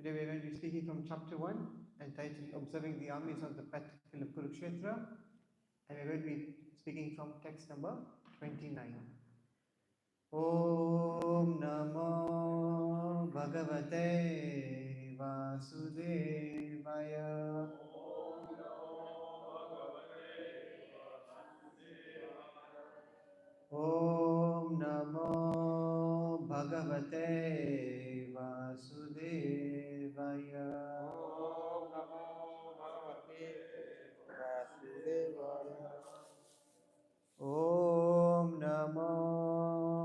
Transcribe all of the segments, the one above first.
Today we are going to be speaking from chapter 1, entitled Observing the Armies of the Battlefield of Kurukshetra, and we are going to be speaking from text number 29. Om Namo Bhagavate Vasudevaya. Om Namo Bhagavate Vasudevaya. Om Namo Bhagavate Vasudevaya. Om Namo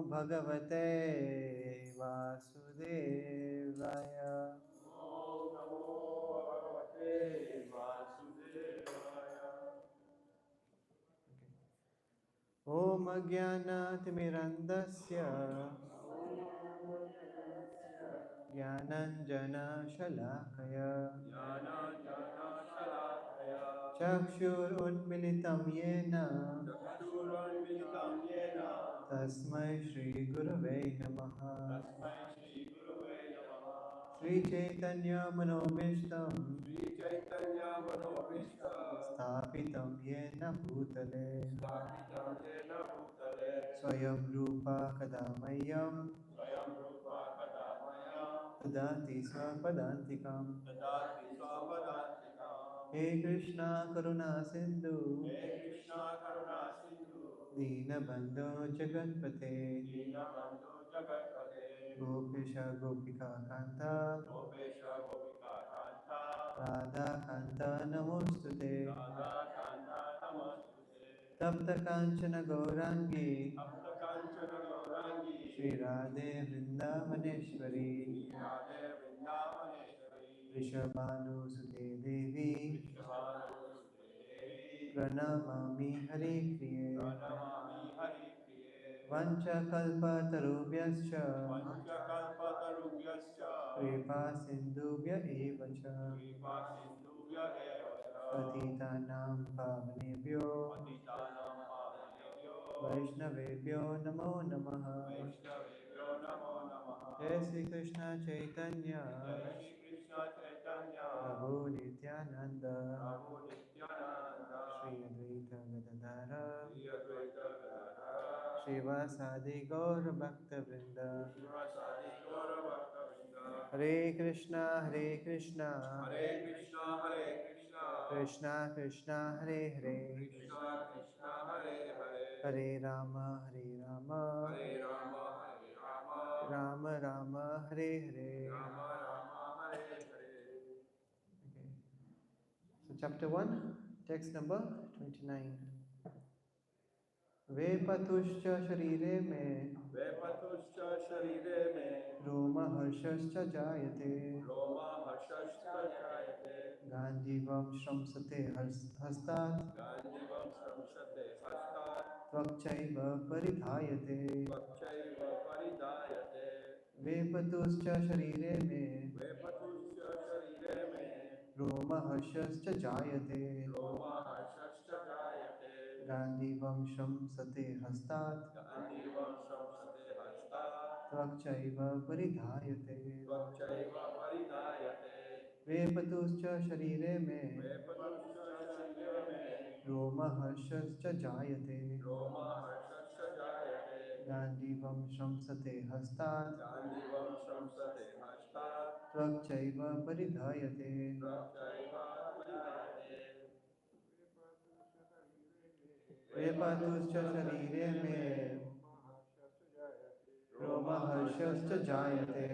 Bhagavate Vasudevaya. Om Namo Bhagavate Vasudevaya. Om Ajnanaatimirandasya Jnananjana Shalakaya Chakshurunmilitam Yena Tasmai Shri Gurave Namaha. Shri Chaitanya Manobishtam Sthapitam Yena Bhutale Swayam Rupa Kadamayam Dadati Swapadantikam. He Krishna Karuna Sindhu Deenabandhu Jagatpate Gopesha Gopika Kanta Radha Kanta Namostute Tapta Kanchana Gaurangi Shri Radhe Vrindavaneshwari Rishabhanu Sute Devi Pranamami Hare Priye Vancha Kalpa Tarubhyascha Kripa Sindhubhya Evacha Patitanam Pavanebhyo Vaishnavebhyo Namo Namaha. Jai Sri Krishna Chaitanya Prabhu Nityananda Shri Advaita Gadadhara Srivasadi Gaur Bhakta Vrinda. Hare Krishna Krishna Krishna Hare Hare Hare Rama Rama Rama Hare Hare. Okay. So chapter 1, text number 29. Vepatushcha sharire mein Roma harshascha jayate Ganjivam shramsate hastat Tvakchaiva paridhayate. Vepatushcha sharire mein Roma harshascha jayate Ganjivam shramsate hastat Tvakchaiva paridhayate. Vepatushcha sharire mein Roma harshascha jayate Ganjivam shramsate hastat Tvakchaiva paridhayate. Vepatushcha sharire mein Roma harshascha jayate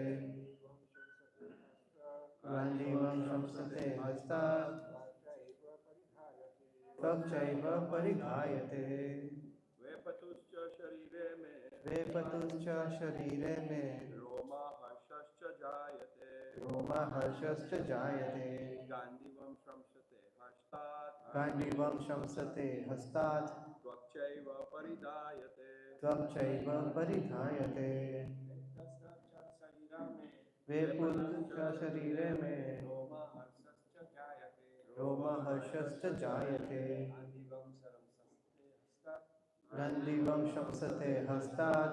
Ganjivam shramsate hastat Tvakchaiva paridhayate. Vepatushcha sharire mein Roma harshascha jayate Ganjivam shramsate hastat Tvakchaiva paridhayate. Vepatushcha sharire mein Roma harshascha jayate Ganjivam shramsate hastat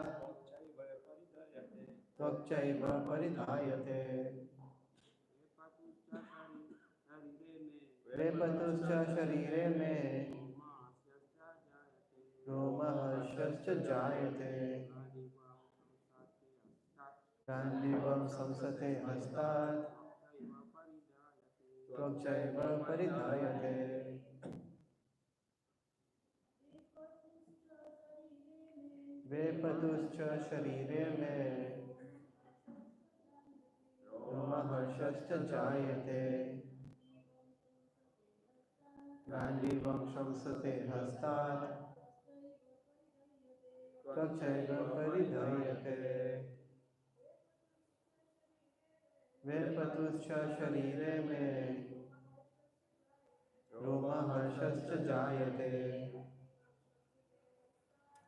Tvakchaiva paridhayate. वेपतुश्च शरीरे मे रोमहर्षश्च जायते गाण्डीवं संसते हस्तात् त्वक्चैव परिधायते वेपतुश्च शरीरे मे रोमहर्षश्च जायते गाण्डीवं संसते हस्तात् त्वक्चैव परिधायते वेपतुश्च शरीरे मे रोमहर्षश्च जायते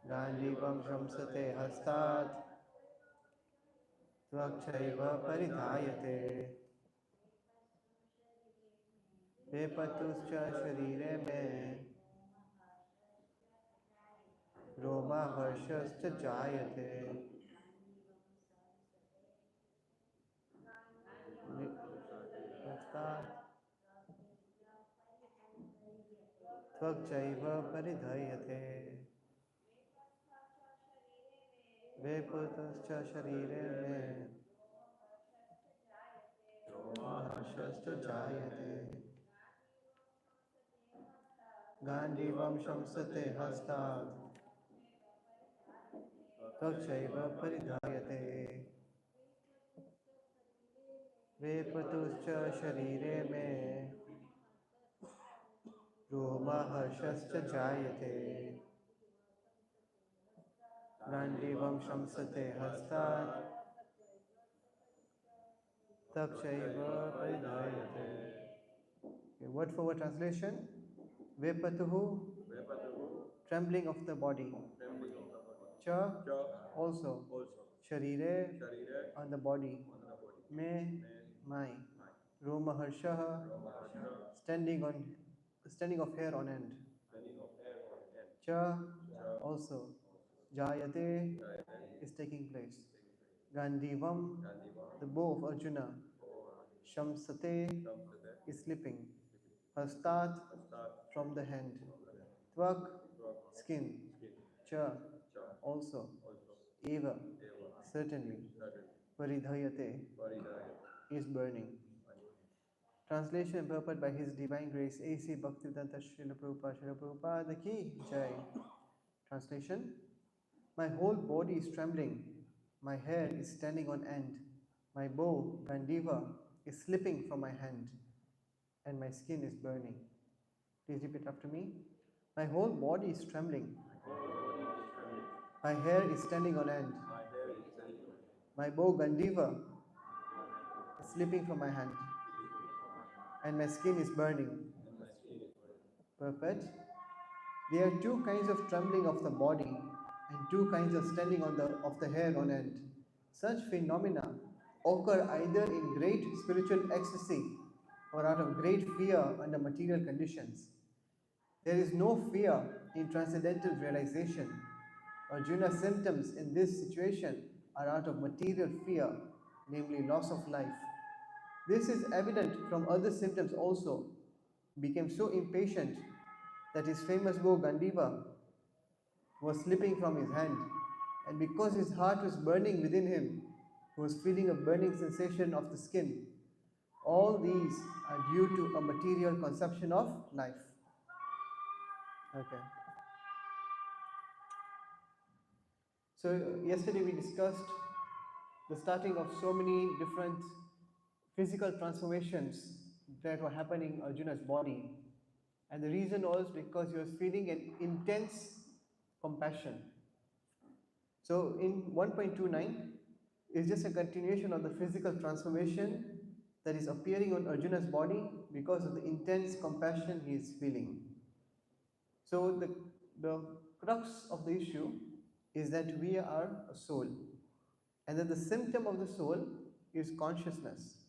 गाण्डीवं संसते हस्तात् त्वक्चैव परिधायते वेपतुश्च शरीरे मे रोमहर्षश्च जायते हस्तात् त्वक्चैव परिधायते वेपतुश्च शरीरे मे रोमहर्षश्च जायते गाण्डीवं संसते हस्तात् त्वक्चैव परिधायते वेपतुश्च शरीरे मे रोमहर्षश्च जायते गाण्डीवं संसते हस्तात् त्वक्चैव परिधायते. Word for word translation. Vepatuhu, trembling of the body. Cha, also. Sharire, on the body. Me, my. Romaharshaha, standing of hair on end. Cha, also. Jayate is taking place. Gandivam, the bow of Arjuna. Shamsate is slipping. Hastat, from the hand. Tvak, skin. Cha, also. Eva, certainly. Paridhayate, is burning. Translation and purport by His Divine Grace A.C. Bhaktivedanta Srila Prabhupada Ki Jai. Translation. My whole body is trembling. My hair is standing on end. My bow, Gandiva, is slipping from my hand. And my skin is burning. Please repeat after me. My whole body is trembling. My hair is standing on end. My bow, Gandiva, is slipping from my hand. And my skin is burning. Perfect. There are two kinds of trembling of the body and two kinds of standing of the hair on end. Such phenomena occur either in great spiritual ecstasy or out of great fear under material conditions. There is no fear in transcendental realization. Arjuna's symptoms in this situation are out of material fear, namely loss of life. This is evident from other symptoms also. He became so impatient that his famous bow Gandiva was slipping from his hand, and because his heart was burning within him, he was feeling a burning sensation of the skin. All these are due to a material conception of life. Okay. So yesterday we discussed the starting of so many different physical transformations that were happening in Arjuna's body. And the reason was because he was feeling an intense compassion. So in 1.29 is just a continuation of the physical transformation that is appearing on Arjuna's body because of the intense compassion he is feeling. So the crux of the issue is that we are a soul, and that the symptom of the soul is consciousness.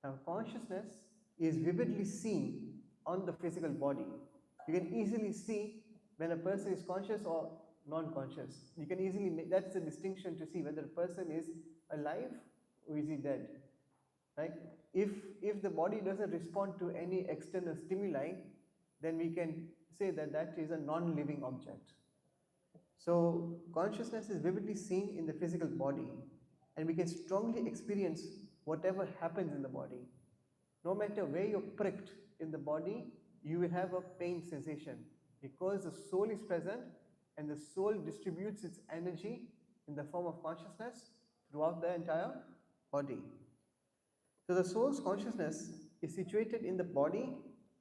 Now, consciousness is vividly seen on the physical body. You can easily see when a person is conscious or non-conscious. You can easily make, that's the distinction to see whether a person is alive or is he dead. right? If the body doesn't respond to any external stimuli, then we can say that that is a non-living object. So consciousness is vividly seen in the physical body, and we can strongly experience whatever happens in the body. No matter where you're pricked in the body, you will have a pain sensation because the soul is present and the soul distributes its energy in the form of consciousness throughout the entire body. So the soul's consciousness is situated in the body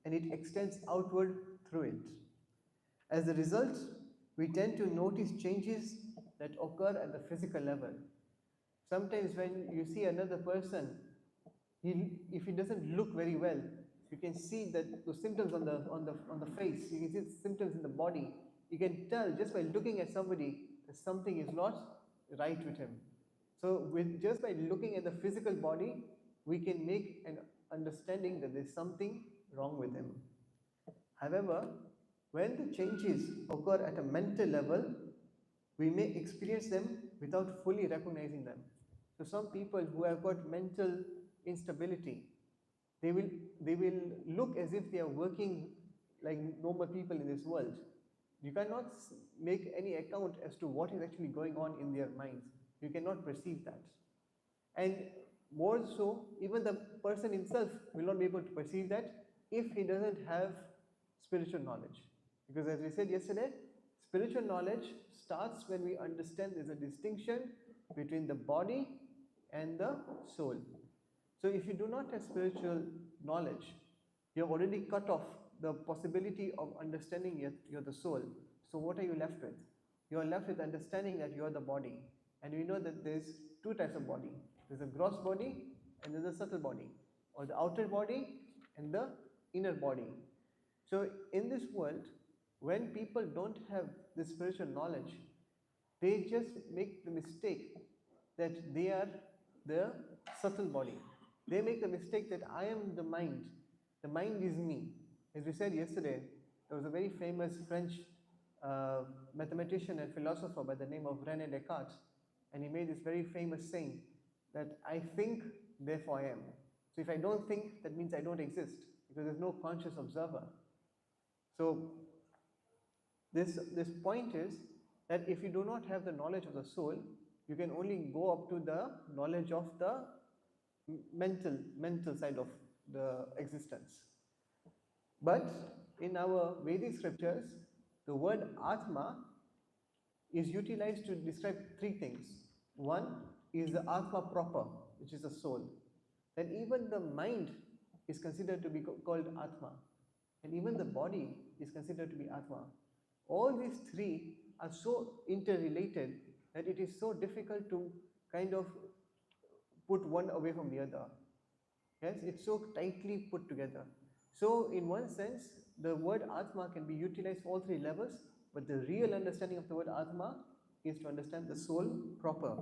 and it extends outward through it. As a result, we tend to notice changes that occur at the physical level. Sometimes when you see another person, if he doesn't look very well, you can see that the symptoms on the face, you can see symptoms in the body. You can tell just by looking at somebody that something is not right with him. So just by looking at the physical body, we can make an understanding that there's something wrong with him. However, when the changes occur at a mental level, we may experience them without fully recognizing them. So some people who have got mental instability, they will look as if they are working like normal people in this world. You cannot make any account as to what is actually going on in their minds. You cannot perceive that. And more so, even the person himself will not be able to perceive that if he doesn't have spiritual knowledge. Because as we said yesterday, spiritual knowledge starts when we understand there's a distinction between the body and the soul. So if you do not have spiritual knowledge, you have already cut off the possibility of understanding you're the soul. So what are you left with? You are left with understanding that you are the body. And we know that there's two types of body. There's a gross body and there's a subtle body, or the outer body and the inner body. So in this world, when people don't have this spiritual knowledge, they just make the mistake that they are the subtle body. They make the mistake that I am the mind is me. As we said yesterday, there was a very famous French mathematician and philosopher by the name of René Descartes, and he made this very famous saying that I think, therefore I am. So if I don't think, that means I don't exist, because there's no conscious observer. So this point is that if you do not have the knowledge of the soul, you can only go up to the knowledge of the mental side of the existence. But in our Vedic scriptures, the word Atma is utilized to describe three things. One is the Atma proper, which is the soul. Then even the mind is considered to be called Atma. And even the body is considered to be Atma. All these three are so interrelated that it is so difficult to kind of put one away from the other. Yes, it's so tightly put together. So in one sense, the word Atma can be utilized for all three levels, but the real understanding of the word Atma is to understand the soul proper.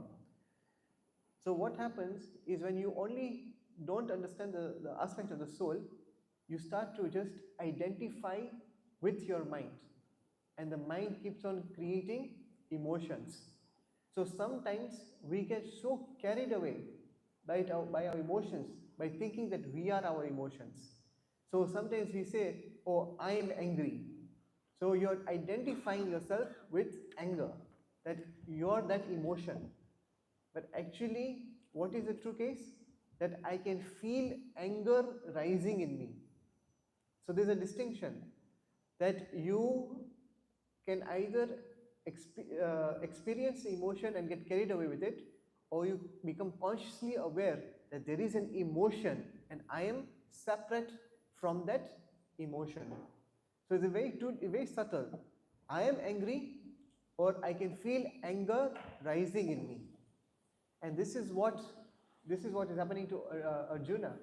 So what happens is when you only don't understand the aspect of the soul, you start to just identify with your mind. And the mind keeps on creating emotions. So sometimes we get so carried away by our emotions, by thinking that we are our emotions. So sometimes we say, oh, I am angry. So you're identifying yourself with anger, that you're that emotion. But actually, what is the true case? That I can feel anger rising in me. So there's a distinction that you can either experience the emotion and get carried away with it, or you become consciously aware that there is an emotion and I am separate from that emotion. So it's very subtle. I am angry, or I can feel anger rising in me. And this is what is happening to Arjuna.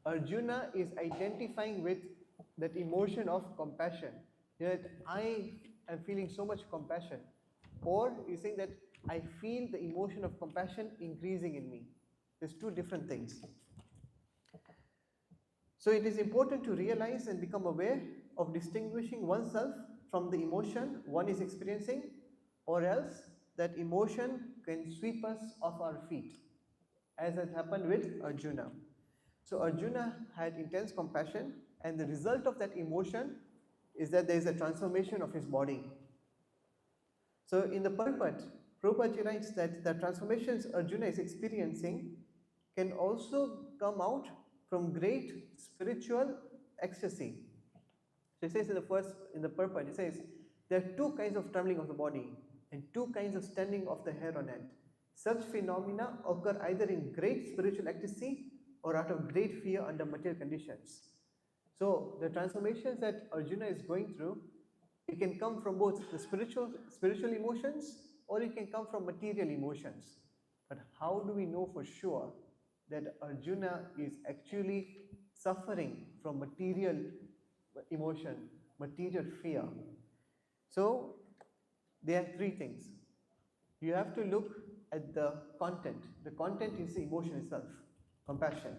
Arjuna is identifying with that emotion of compassion. That I am feeling so much compassion. Or he's saying that I feel the emotion of compassion increasing in me. There's two different things. So it is important to realize and become aware of distinguishing oneself from the emotion one is experiencing, or else that emotion can sweep us off our feet, as has happened with Arjuna. So Arjuna had intense compassion, and the result of that emotion is that there is a transformation of his body. So in the Prabhupada writes that the transformations Arjuna is experiencing can also come out from great spiritual ecstasy. So it says in the purport, it says there are two kinds of trembling of the body and two kinds of standing of the hair on end. Such phenomena occur either in great spiritual ecstasy or out of great fear under material conditions. So the transformations that Arjuna is going through, it can come from both the spiritual emotions, or it can come from material emotions. But how do we know for sure that Arjuna is actually suffering from material emotion, material fear? So there are three things. You have to look at the content. The content is the emotion itself, compassion.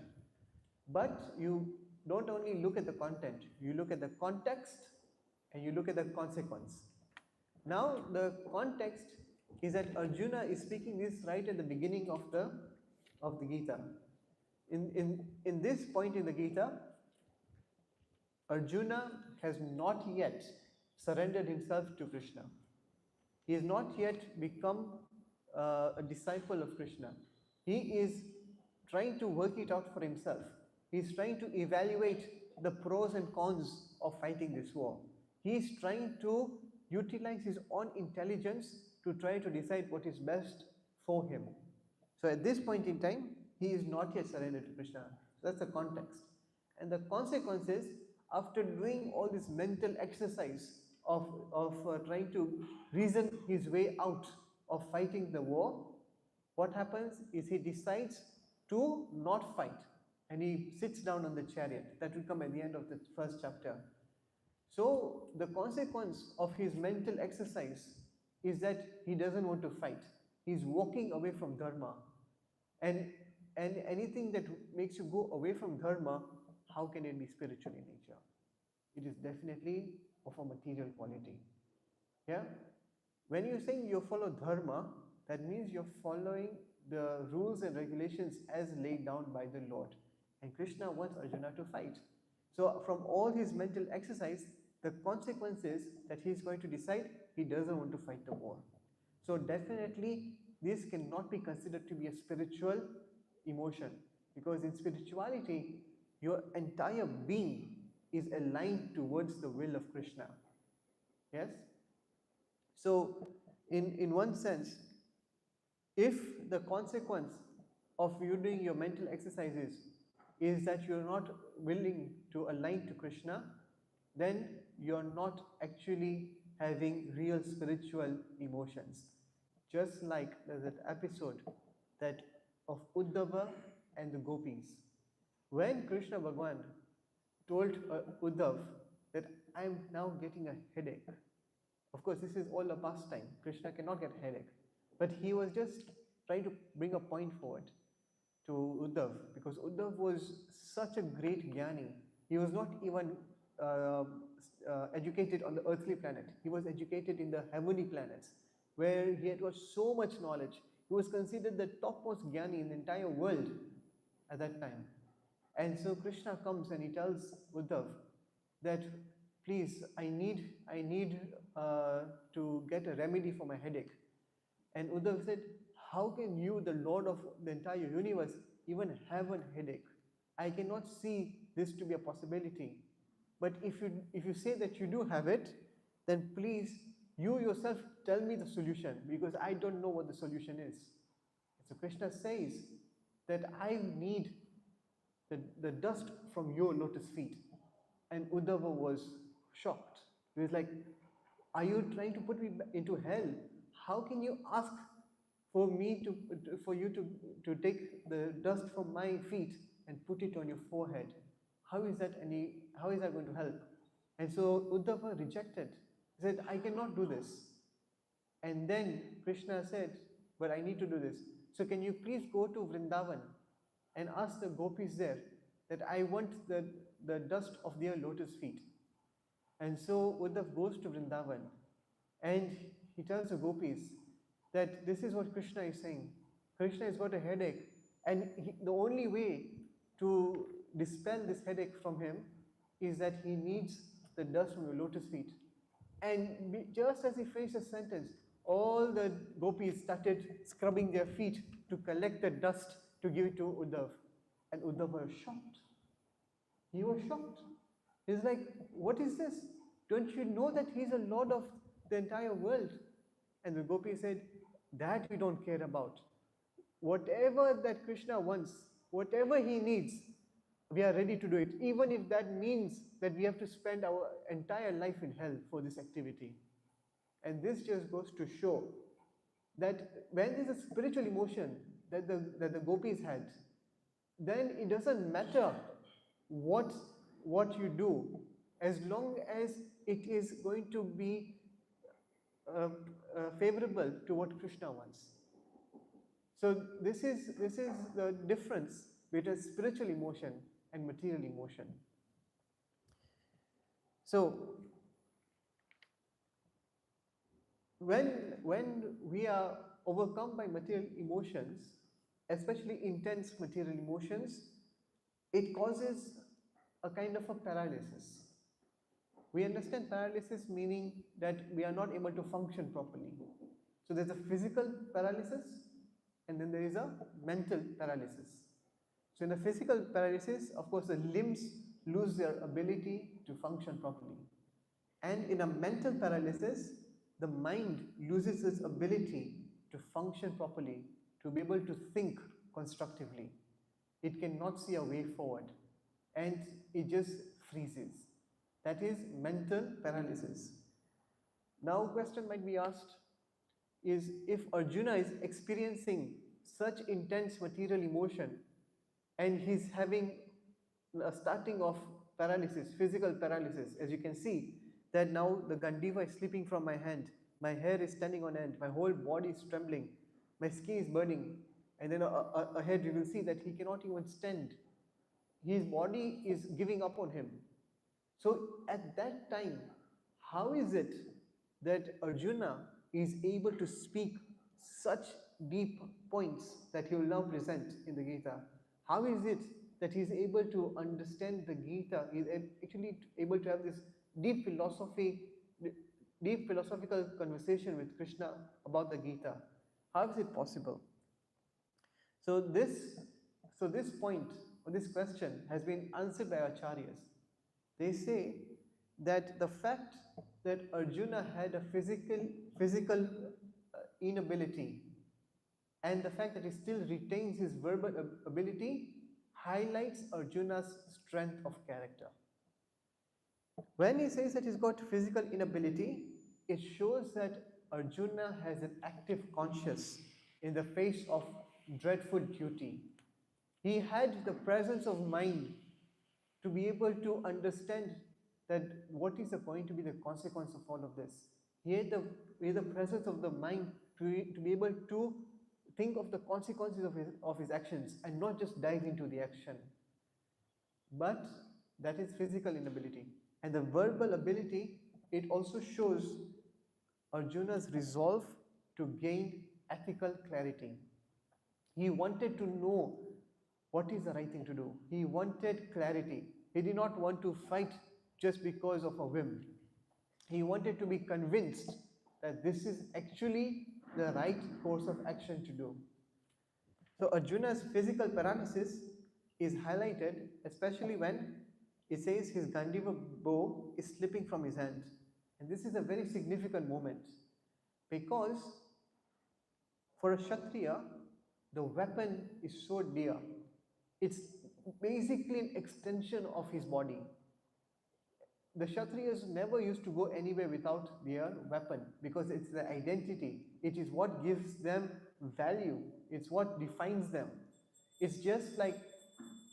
But you don't only look at the content, you look at the context and you look at the consequence. Now, the context is that Arjuna is speaking this right at the beginning of the Gita. In this point in the Gita, Arjuna has not yet surrendered himself to Krishna. He has not yet become a disciple of Krishna. He is trying to work it out for himself. He is trying to evaluate the pros and cons of fighting this war. He is trying to utilize his own intelligence to try to decide what is best for him. So at this point in time, he is not yet surrendered to Krishna. So that's the context. And the consequences, after doing all this mental exercise of trying to reason his way out of fighting the war, what happens is he decides to not fight and he sits down on the chariot. That will come at the end of the first chapter. So the consequence of his mental exercise is that he doesn't want to fight. He's walking away from dharma. And anything that makes you go away from dharma, how can it be spiritual in nature? It is definitely of a material quality. Yeah? When you're saying you follow dharma, that means you're following the rules and regulations as laid down by the Lord. And Krishna wants Arjuna to fight. So from all his mental exercise, the consequence is that he's going to decide he doesn't want to fight the war. So definitely this cannot be considered to be a spiritual emotion, because in spirituality, your entire being is aligned towards the will of Krishna. Yes? So in one sense, if the consequence of you doing your mental exercises is that you're not willing to align to Krishna, then you're not actually having real spiritual emotions. Just like there's that episode that of Uddhava and the gopis. When Krishna Bhagwan told Uddhav that I'm now getting a headache. Of course, this is all a pastime. Krishna cannot get a headache. But he was just trying to bring a point forward to Uddhav, because Uddhav was such a great jnani. He was not even educated on the earthly planet. He was educated in the heavenly planets, where he had got so much knowledge. He was considered the topmost jnani in the entire world at that time. And so Krishna comes and he tells Uddhav that, please, I need to get a remedy for my headache. And Uddhav said, how can you, the Lord of the entire universe, even have a headache? I cannot see this to be a possibility. But if you say that you do have it, then please, you yourself tell me the solution, because I don't know what the solution is. So Krishna says that I need the dust from your lotus feet. And Uddhava was shocked. He was like, are you trying to put me into hell? How can you ask for you to take the dust from my feet and put it on your forehead? How is that going to help? And so Uddhava rejected. He said, I cannot do this. And then Krishna said, but I need to do this. So can you please go to Vrindavan and ask the gopis there that I want the dust of their lotus feet. And so Uddhav goes to Vrindavan and he tells the gopis that this is what Krishna is saying. Krishna has got a headache, and the only way to dispel this headache from him is that he needs the dust from your lotus feet. And just as he finished the sentence, all the gopis started scrubbing their feet to collect the dust to give it to Uddhav. And Uddhav was shocked. He was shocked. He's like, what is this? Don't you know that he's a lord of the entire world? And the gopi said, that we don't care about. Whatever that Krishna wants, whatever he needs, we are ready to do it, even if that means that we have to spend our entire life in hell for this activity. And this just goes to show that when there's a spiritual emotion that the gopis had, then it doesn't matter what you do, as long as it is going to be favorable to what Krishna wants. So this is the difference between spiritual emotion and material emotion. So when we are overcome by material emotions, especially intense material emotions, it causes a kind of a paralysis. We understand paralysis meaning that we are not able to function properly. So there's a physical paralysis and then there is a mental paralysis. So in the physical paralysis, of course, the limbs lose their ability to function properly. And in a mental paralysis, the mind loses its ability to function properly, to be able to think constructively. It cannot see a way forward and it just freezes. That is mental paralysis. Now, a question might be asked is, if Arjuna is experiencing such intense material emotion and he's having a starting of paralysis, physical paralysis, as you can see, that now the Gandiva is slipping from my hand, my hair is standing on end, my whole body is trembling, my skin is burning, and then ahead you will see that he cannot even stand. His body is giving up on him. So at that time, how is it that Arjuna is able to speak such deep points that he will now present in the Gita? How is it that he is able to understand the Gita? He is actually able to have this deep philosophical conversation with Krishna about the Gita. How is it possible? So this point or this question has been answered by Acharyas. They say that the fact that Arjuna had a physical inability and the fact that he still retains his verbal ability highlights Arjuna's strength of character. When he says that he's got physical inability, it shows that Arjuna has an active conscience in the face of dreadful duty. He had the presence of mind to be able to understand that what is going to be the consequence of all of this. He had the presence of the mind to be able to think of the consequences of his actions and not just dive into the action. But that is physical inability. And the verbal ability, it also shows Arjuna's resolve to gain ethical clarity. He wanted to know what is the right thing to do. He wanted clarity. He did not want to fight just because of a whim. He wanted to be convinced that this is actually the right course of action to do. So Arjuna's physical paralysis is highlighted, especially when it says his Gandiva bow is slipping from his hand. And this is a very significant moment because for a Kshatriya, the weapon is so dear. It's basically an extension of his body. The Kshatriyas never used to go anywhere without their weapon because it's their identity. It is what gives them value. It's what defines them. It's just like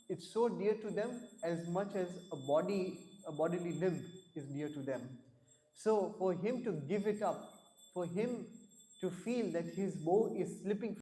it's so dear to them as much as a bodily limb is dear to them. So for him to give it up, for him to feel that his bow is slipping